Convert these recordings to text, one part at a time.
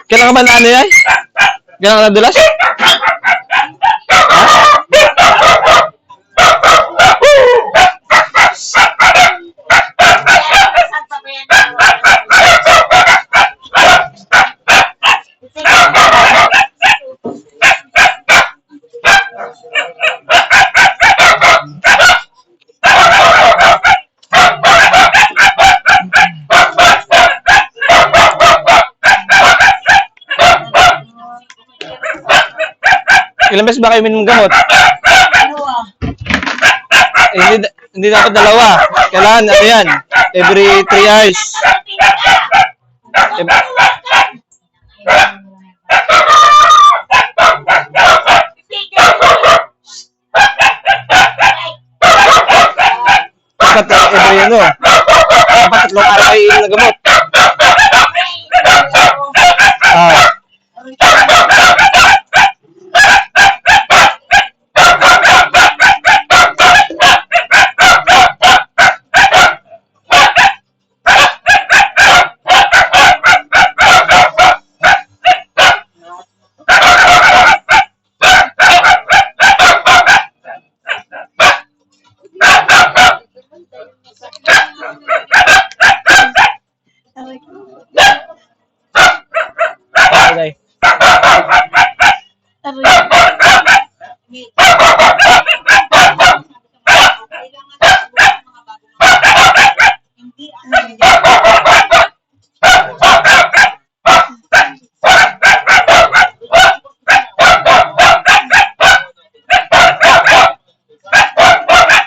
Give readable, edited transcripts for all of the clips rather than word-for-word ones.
Kailan ka ba na ano yan? Kailan ka nadulas? Ilang beses ba kayo minum gamot? Hindi dapat dalawa. Kailangan, ano yan? Every 3 hours. Dapat every ano? Dapat 3 araw kayo inom na gamot.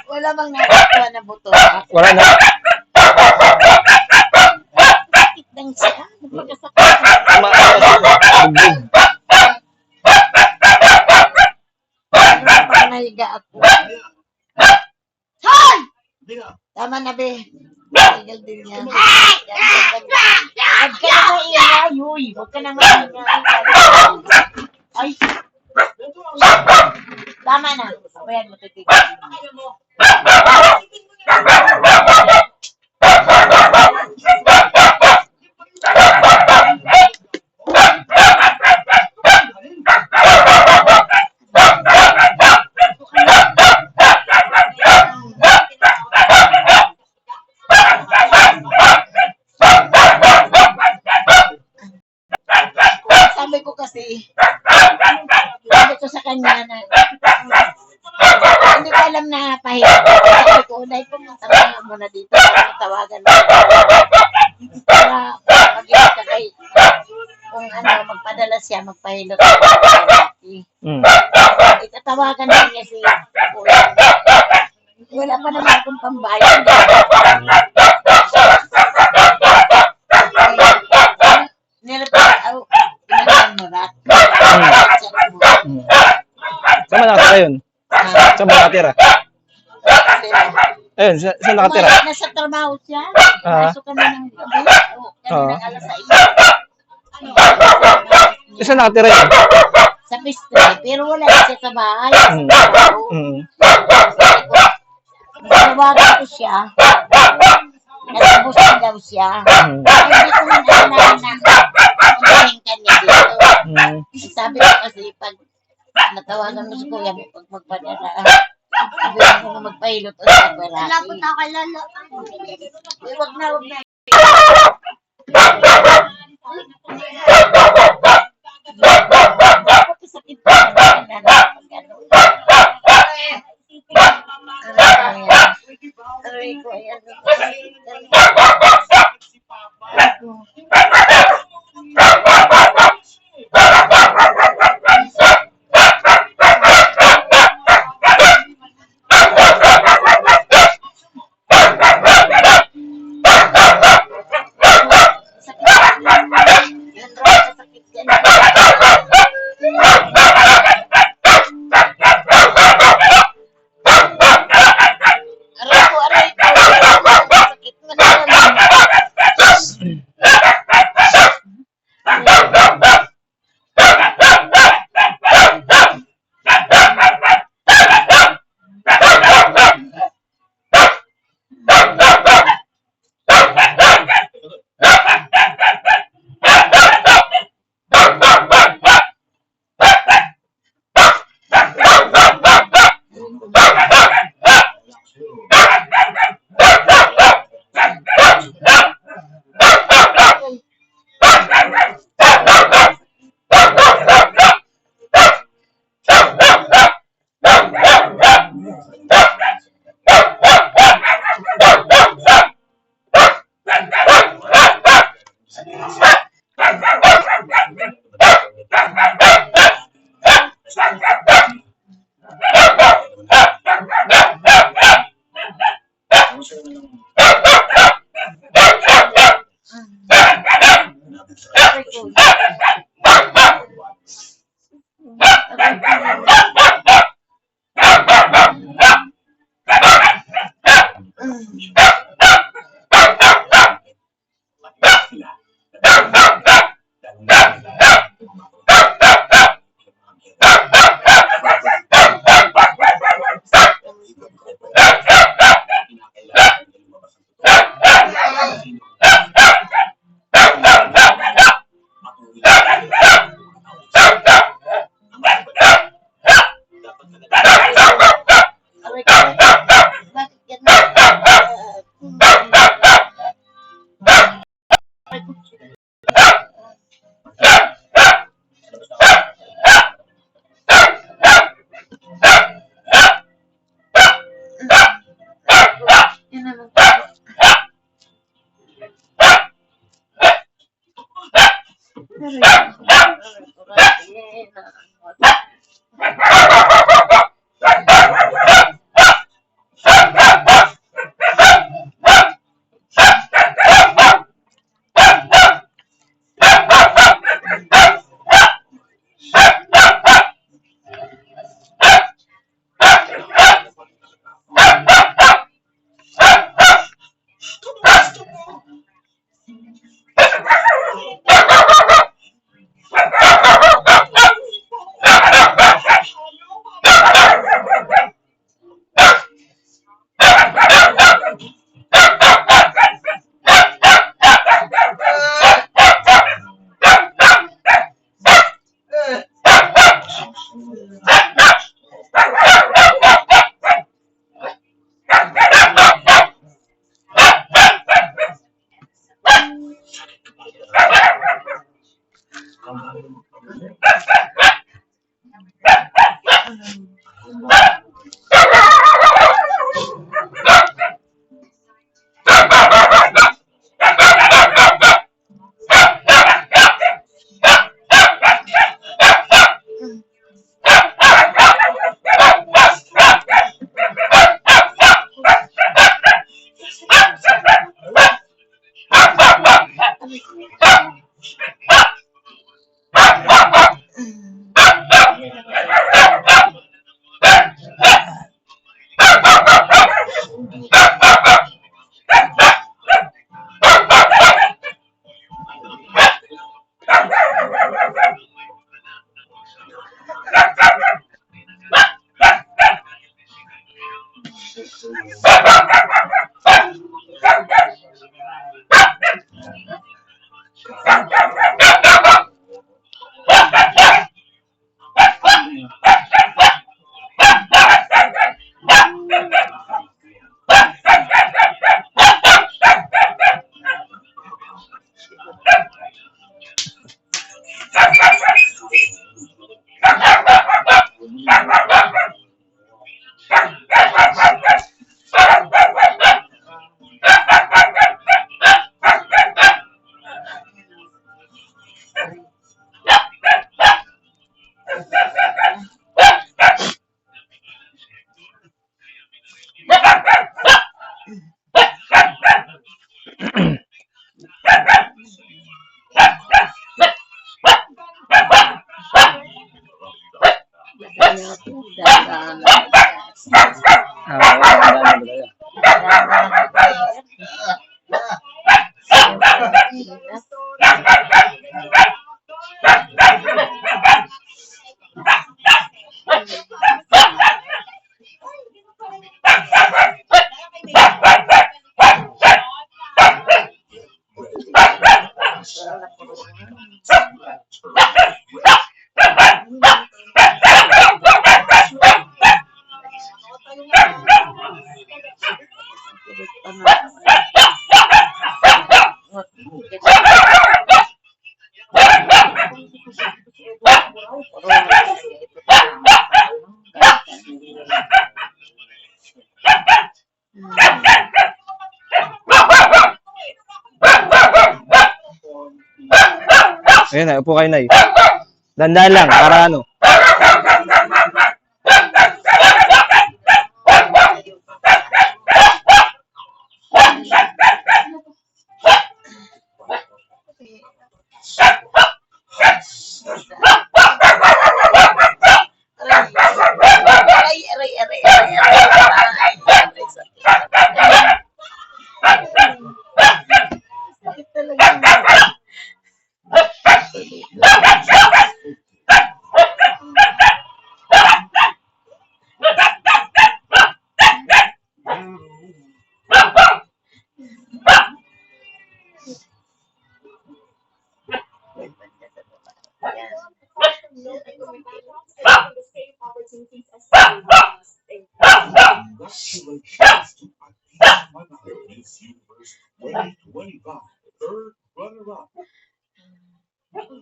Wala bang nakakuha na buto? Wala na. Sakit lang siya. Napagkasakit. Parang nahiga ako. Hoy! Tama na, be. Tigal din yan. Huwag ka na maingay, huy. Huwag ka na maingay. Ay. Tama na. Abayan mo, titigil. Sabi ko kasi, sabi ko sa kanya na, hindi ko alam na pahirap. Sabi ko, unay pumunta mo na dito, tawagan mo. Para pag-ibig ka kay, kung ano, magpadala siya, magpahilot. Itatawagan na niya si Kuya. Wala pa naman akong pambayad. Saan ba nakatira yun? Saan ba nakatira? Ayun, saan nakatira? Nasa trabaho siya. Pasok kami ng gabi. Kanina alas 6. Saan nakatira yun? Sa piste. Pero wala siya sa bahay. Nawagan ko siya. Natapos na daw siya. Hindi ko man alam na umahin ka niya dito. Sabi ko kasi pag natawagan mo si Kuya mo pag magpadala. Sabi ko na magpahilot o sa baraki. Lapot ako lalo. Huwag na, huwag na. Sakit pa. Aray ko, ayan. Aray ko. Bakit ganun? Aray ko. Yan naman. Ayun na, upo kayo, Nay. Dandan lang, para ano.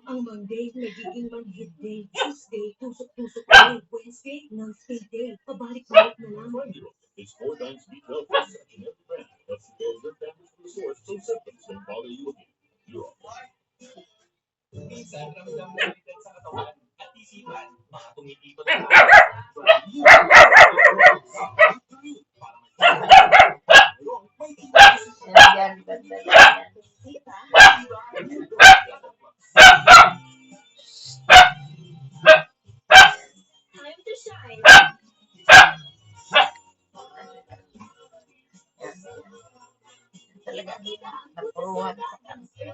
Ang Monday, nagiging manhid day. Tuesday, tusok-tusok day. Wednesday, non-speed day. Pabalik-balik na lang. Yan, ganda yan. Time to shine. Talaga, napuruhan sa kanila.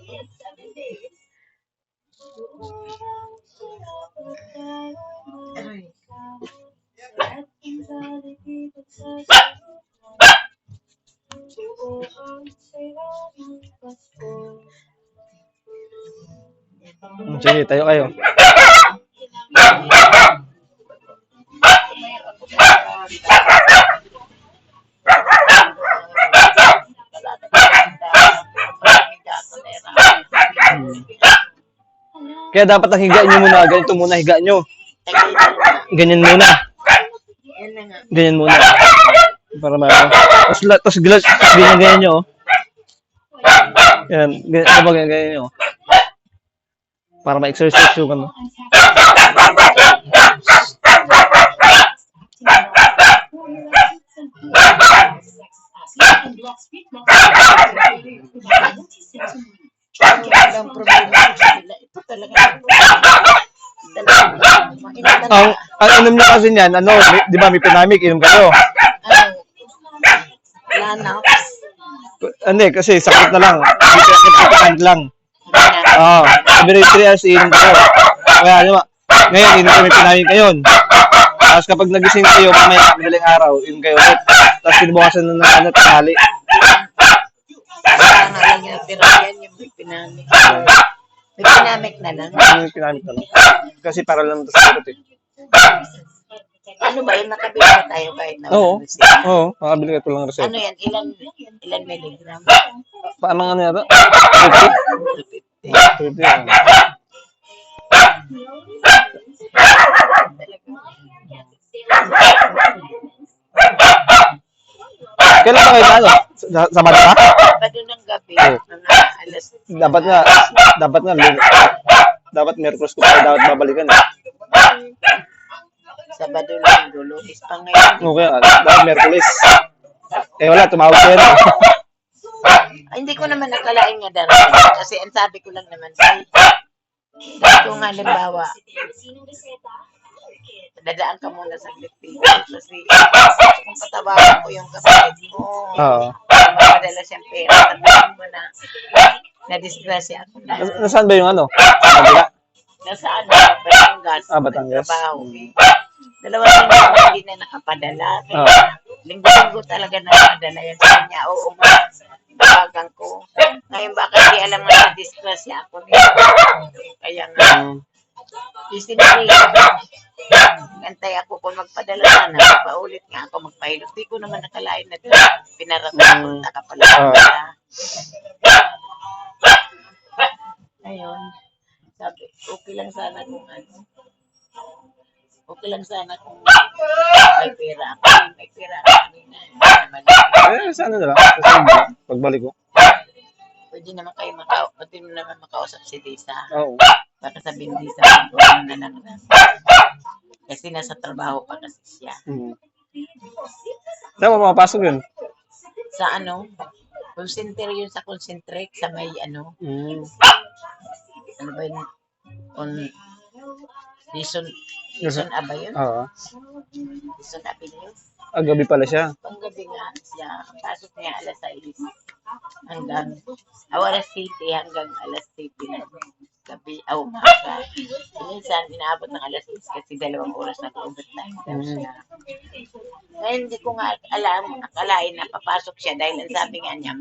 Ay, Sige, tayo kayo. mayroon ako sa Kaya dapat ang higa nyo muna. Ganito muna higa nyo. Ganyan muna. Yan na nga. Ganyan muna. Para tapos ganyan nyo. Yan. Ganyan nyo. Para ma-exercise yung ano. Walang problema sa kanila. Ito talaga. Ang inom nyo kasi niyan, ano, di ba may pinamik, inom kayo. Lanaw. Hindi, kasi sakit na lang. Sakit lang. Oo. Every 3 hours, inom kayo. Kaya, ano, ngayon, inom kami pinamik ngayon. Tapos kapag nagising kayo, mamaya, madaling araw, inom kayo ulit. Tapos kinubukasan na ng ano, tanghali. Kaya nga lang yung tirayan yung may pinamik. May pinamik na lang. Yung pinamik na lang. Kasi para lang ito sa sakit eh. Ano ba yun? Nakabili na tayo kahit na Oo. walang reseta. Oo, makabili ka ito lang reseta. Ano yan? Ilan milligram? Paano ano yata? 50? 50 yan. Kailan ba kayo ano? Sabado ka? Sabado ng gabi, Oo. mga alas. Dapat nga, dapat Miyerkules ko pa dapat babalikan eh. Sabado lang, Lunes pa ngayon. Okay, dapat Miyerkules. Eh wala, tumawag ko yan. Ay, hindi ko naman nakalain nga darating. Kasi ang sabi ko lang naman, sabi ko nga, halimbawa, dadaan ka muna sa dito. Kasi kung patawagan ko yung kapatid mo, Oo. magpadala siyang pera, sabihin mo na, na-disgrasya ako na. Nasaan ba yung ano? Kabila? Nasa ano, Batangas. Batangas. Trabaho. Dalawang linggo na hindi na nakapadala. Oo. Linggo-linggo talaga nakapadala yan sa kanya. Oo, tawagan ko. Ngayon baka hindi alam nga na disgrasya ako nito. Kaya nga, isinili. Antay ako kung magpadala sana. Paulit nga ako magpahilot. Di ko naman nakalain na pinarating ko. Nakapadala. Ayun. Sabi, okay lang sana kung ano. Okay lang sana kung may pera ako. May pera ako kanina. Sana na lang. Kasi pagbalik ko. Pwede naman makausap si Lisa. Oo. Baka sabihin Lisa, ano na lang na. Kasi nasa trabaho pa kasi siya. Saan mo makapasok yun? Sa ano? Call center yun sa concentrate sa may ano. Ano ba yun? Lison Aba yun? Oo. Lison Avenue? Gabi pala siya. Panggabi nga siya. Ang pasok niya alas 6 hanggang alas 7 hanggang alas 7 na gabi. Umaga. Minsan inaabot ng alas 6 kasi 2 oras na overtime daw siya. Ngayon hindi ko nga akalain na papasok siya dahil ang sabi nga niya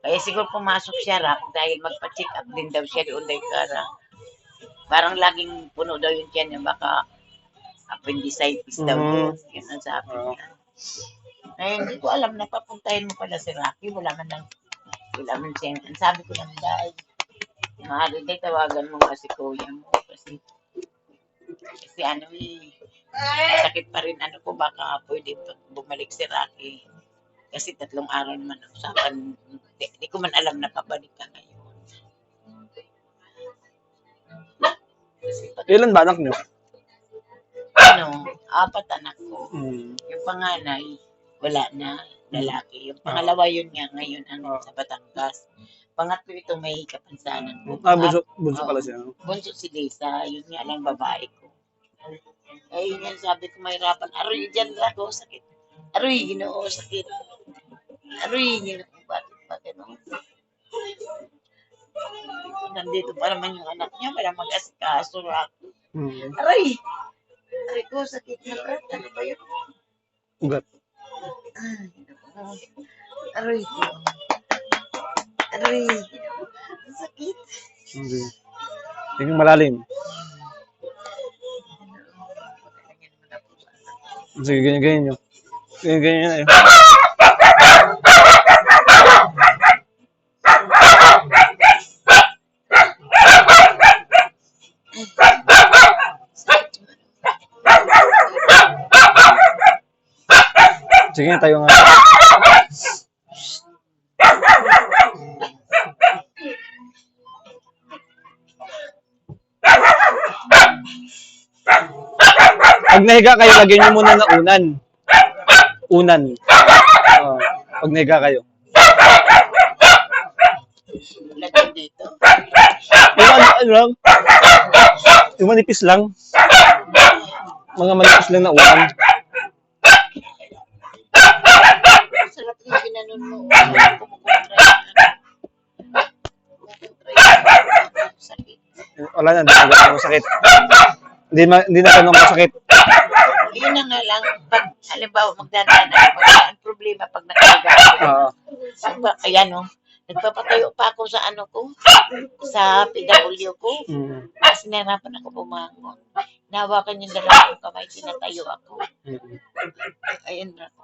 kaya siguro pumasok siya dahil magpa-check up din daw siya doon dahil parang laging puno daw yung tiyan niya baka appendicitis daw yun. Yun ang sabi niya. Ay, hindi ko alam na papuntahin mo pala si Rocky. Wala man siya. Ang sabi ko lang, dahil maaari day tawagan mo nga si kuya mo. Kasi ano sakit pa rin ano ko, baka pwede bumalik si Rocky. Kasi 3 araw naman ang usapan. Hindi ko man alam na pabalik ka ngayon. Ilan ba anak niyo? 4 anak ko. Yung panganay, wala na, lalaki. Yung pangalawa yun nga ngayon ang sa Batangas. Pangatlo ito may kapansanan ko. Bunso pala siya. Bunso si Lisa, yun nga lang babae ko. Ay, yun yan, sabi ko mahirapan. Aroy, dyan ako, sakit. Aroy, Ginoo, sakit. Aroy, Ginoo, bakit no? Nandito pa naman yung anak niya, para mag-asikaso ako. Aroy! Aroy ko, sakit na brat. Ano ba yun? Ugat. Aroy ko. Aroy. Sakit. Okay. Tingin malalim. Sige, ganyan nyo. Ganyan eh. Sige, tayo nga. Pag nahiga kayo, lagyan nyo muna ng unan. Unan. Pag nahiga kayo. Lagyan dito. Yung lang? Yung manipis lang. Mga manipis lang na unan. Sarap yung ginanon mo. Kumukontra yan. Sakit. Wala na, hindi na ganun masakit. Hindi na ganun masakit. Yun na nga lang, pag, halimbawa, magdadaan ako, ang problema pag nakahiga ako. Kaya nagpapatayo pa ako sa ano ko, sa PW ko. Kasi nahirapan ako bumangon. Nahawakan yung dalawang kamay, tinatayo ako. Ayun na ako.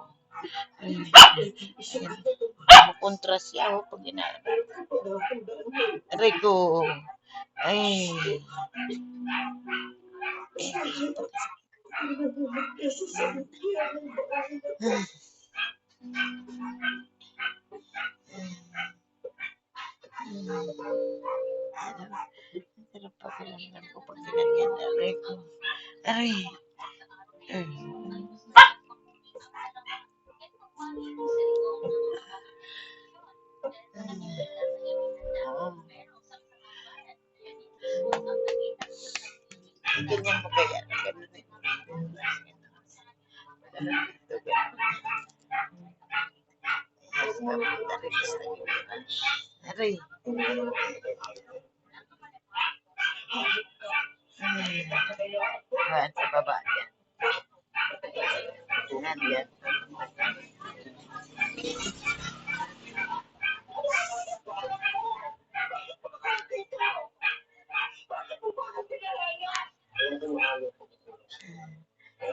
Kontra siya ako pag ginagawa. Rico. Ay. Sarap pa kalamnan ko pag ginagyan na Rico. Ay. Ganyan mo kaya. Ganun eh. Aray. Ayan, sa baba yan. Yan.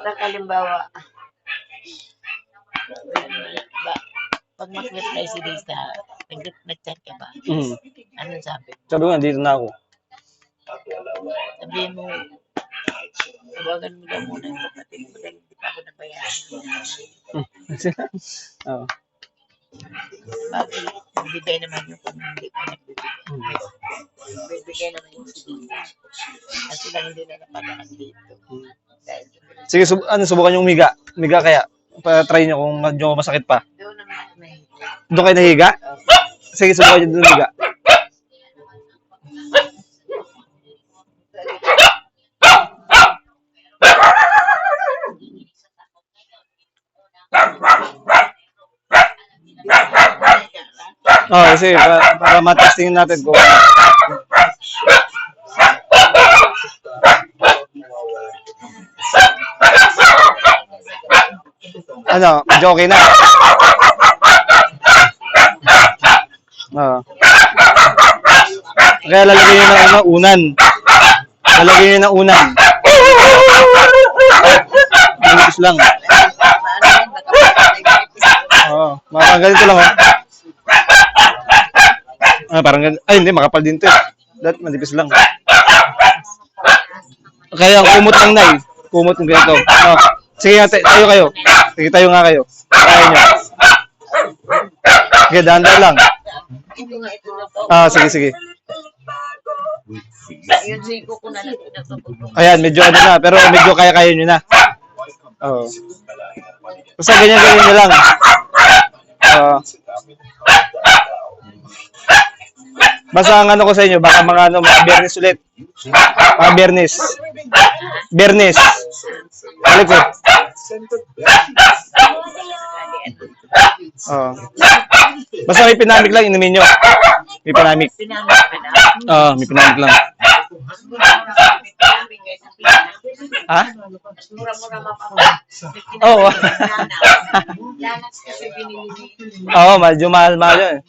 Halimbawa, pag mag-reply si Lisa, nag-chat ka ba? Anong sabi? Sabi nga, dito na ako. Sabihin mo, tawagan mo lang muna yung kapatid mo dahil hindi pa ako nabayaran. Oo. Bakit? Nagbigay naman yung kung hindi ko nagbibigay. Nagbibigay naman yung si Lisa. Kasi lang hindi na napadaan dito. Sige, subukan yung umiga. Umiga kaya. Pa-try nyo kung medyo masakit pa. Doon naman ako nahiga. Doon kayo nahiga? Sige, subukan nyo doon umiga. Kasi para matestingin natin kung medyo okay na. Kaya lalagyan nyo ng unan. Lalagyan nyo ng unan. Manipis lang. Parang ganito lang, oh. Parang ganito. Ay, hindi, makapal din to, eh. Dahil manipis lang. Kaya ang kumot lang, Nay. Kumot ng ganito. No. Sige nga, tayo kayo. Sige, tayo nga kayo. Kaya nyo. Sige, dahan-dahan lang. Ito nga, ito na to. Sige, sige. Yung siko ko na lang pinagpapagod. Ayan, medyo ano na. Pero medyo kaya-kaya nyo na. Oo. Basta ganyan-ganyan nyo lang. Basta ang ano ko sa inyo, baka mga ano, mga bernis ulit. Mga bernis. Bernis. Balik ko. Basta may pinamik lang, inumin nyo. May pinamik. Pinamit ka na. May pinamik lang. Ha? Mura-mura mapapag. Oo. Lanas kasi binili. Oo, medyo mahal-mahal yun.